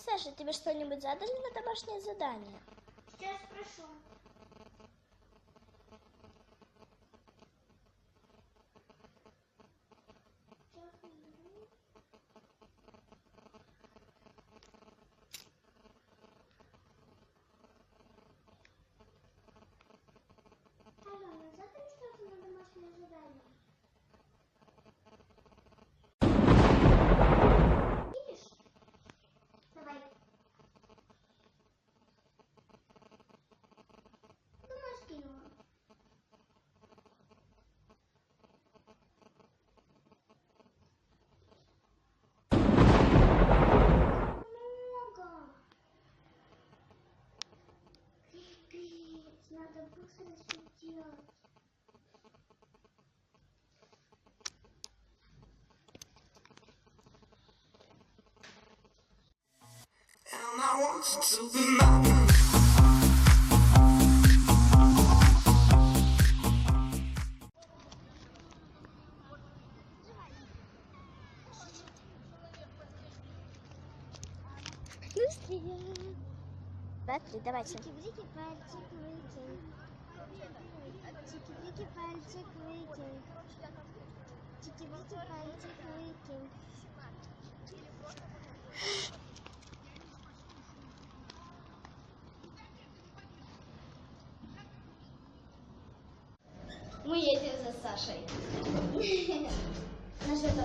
Саша, тебе что-нибудь задали на домашнее задание? Сейчас спрошу. Алена, задали что-то на домашнее задание? Видишь? Давай. Думаю, скинула. Много. Пипец, надо быстро все делать. And I want you to be mine. Быстрее. 2, 3, давайте. Чики-брики, пальчик выкинь. Чики-брики, пальчик выкинь. Чики-брики, пальчик выкинь. Мы едем за Сашей. На что-то.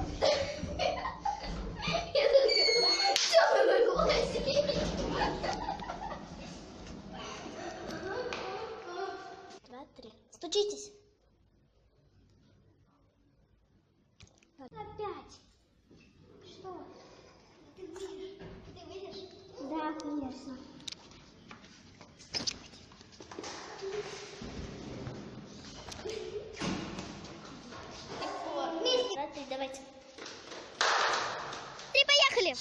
Что вы выгласили? 2, 3. Стучитесь. Опять. Что? Ты выйдешь? Ты выйдешь? Да, конечно. Вместе. 2, 3, давайте. 3, поехали.